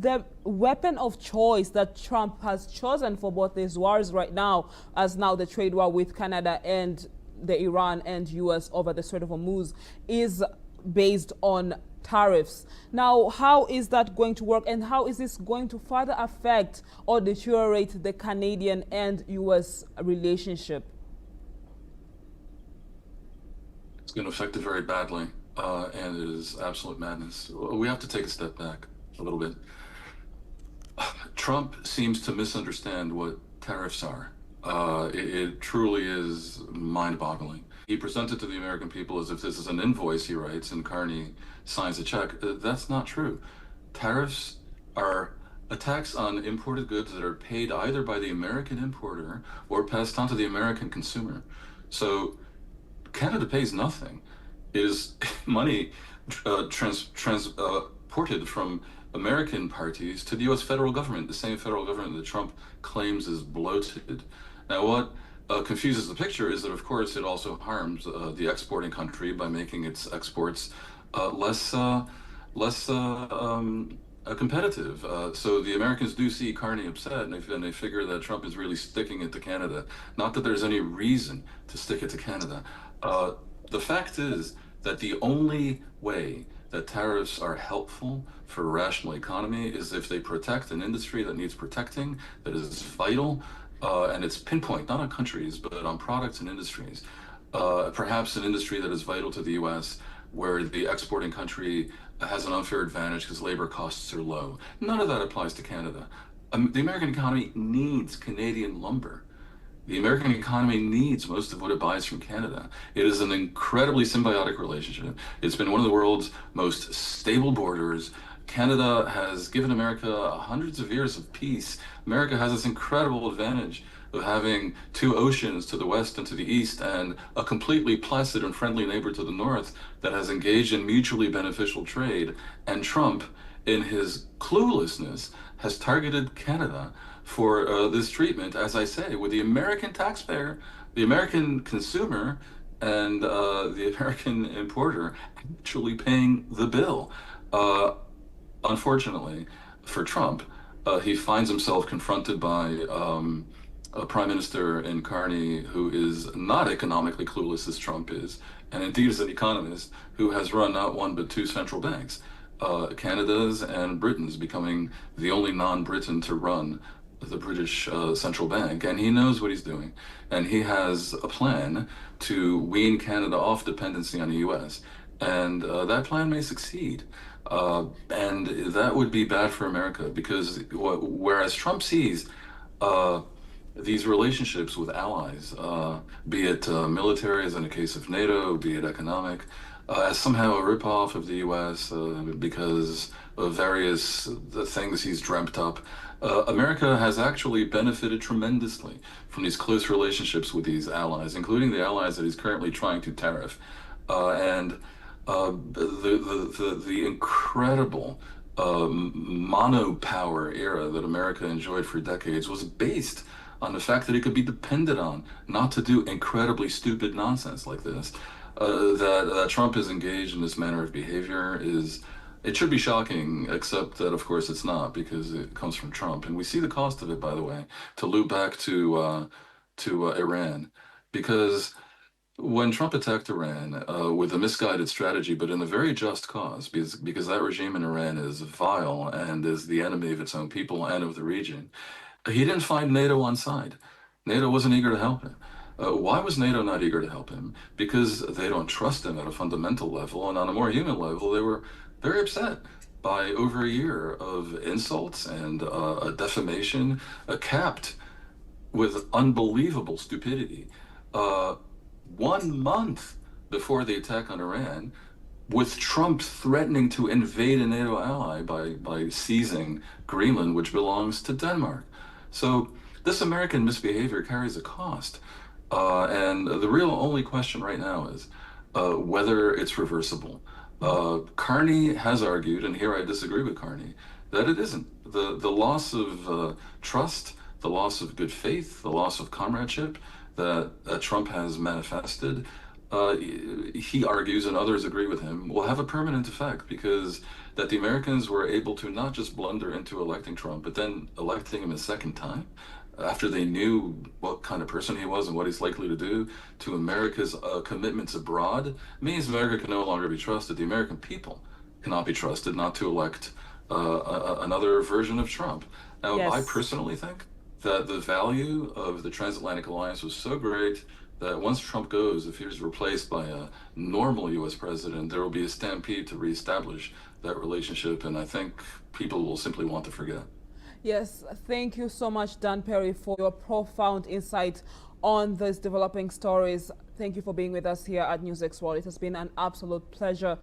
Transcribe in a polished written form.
the weapon of choice that Trump has chosen for both these wars right now, as now the trade war with Canada and the Iran and U.S. over the Strait of Hormuz, is based on tariffs. Now, how is that going to work, and how is this going to further affect or deteriorate the Canadian and U.S. relationship? It's going to affect it very badly, and it is absolute madness. We have to take a step back a little bit. Trump seems to misunderstand what tariffs are. It truly is mind-boggling. He presented to the American people as if this is an invoice he writes and Carney signs a check. That's not true. Tariffs are a tax on imported goods that are paid either by the American importer or passed on to the American consumer. So Canada pays nothing. It is money transported from American parties to the U.S. federal government, the same federal government that Trump claims is bloated. Now, what confuses the picture is that, of course, it also harms the exporting country by making its exports less competitive. So the Americans do see Carney upset, and they figure that Trump is really sticking it to Canada. Not that there's any reason to stick it to Canada. The fact is that the only way that tariffs are helpful for a rational economy is if they protect an industry that needs protecting, that is vital, and it's pinpoint, not on countries, but on products and industries. Perhaps an industry that is vital to the U.S., where the exporting country has an unfair advantage because labor costs are low. None of that applies to Canada. The American economy needs Canadian lumber. The American economy needs most of what it buys from Canada. It is an incredibly symbiotic relationship. It's been one of the world's most stable borders. Canada has given America hundreds of years of peace. America has this incredible advantage of having two oceans to the west and to the east, and a completely placid and friendly neighbor to the north that has engaged in mutually beneficial trade. And Trump, in his cluelessness, has targeted Canada for this treatment, as I say, with the American taxpayer, the American consumer, and the American importer actually paying the bill. Unfortunately for Trump, he finds himself confronted by a prime minister in Carney who is not economically clueless as Trump is, and indeed is an economist who has run not one but two central banks, Canada's and Britain's, becoming the only non-Briton to run the British central bank. And he knows what he's doing, and he has a plan to wean Canada off dependency on the US, and that plan may succeed. And that would be bad for America, because whereas Trump sees these relationships with allies, be it military, as in the case of NATO, be it economic, as somehow a ripoff of the U.S. Because of various things he's dreamt up, America has actually benefited tremendously from these close relationships with these allies, including the allies that he's currently trying to tariff. And the incredible monopower era that America enjoyed for decades was based on the fact that it could be depended on not to do incredibly stupid nonsense like this. That Trump is engaged in this manner of behavior it should be shocking, except that of course it's not, because it comes from Trump. And we see the cost of it, by the way, to loop back to Iran, because when Trump attacked Iran with a misguided strategy, but in a very just cause, because that regime in Iran is vile and is the enemy of its own people and of the region, he didn't find NATO on side. NATO wasn't eager to help him. Why was NATO not eager to help him? Because they don't trust him at a fundamental level, and on a more human level, they were very upset by over a year of insults and a defamation, capped with unbelievable stupidity. 1 month before the attack on Iran, with Trump threatening to invade a NATO ally by seizing Greenland, which belongs to Denmark. So this American misbehavior carries a cost. And the real only question right now is whether it's reversible. Carney has argued, and here I disagree with Carney, that it isn't. The loss of trust, the loss of good faith, the loss of comradeship that Trump has manifested he argues, and others agree with him, will have a permanent effect because that the Americans were able to not just blunder into electing Trump, but then electing him a second time after they knew what kind of person he was and what he's likely to do to America's commitments abroad means America can no longer be trusted. The American people cannot be trusted not to elect another version of Trump. Now, I Yes. personally think that the value of the transatlantic alliance was so great that once Trump goes, if he's replaced by a normal US president, there will be a stampede to reestablish that relationship. And I think people will simply want to forget. Yes, thank you so much, Dan Perry, for your profound insight on these developing stories. Thank you for being with us here at NewsX World. It has been an absolute pleasure.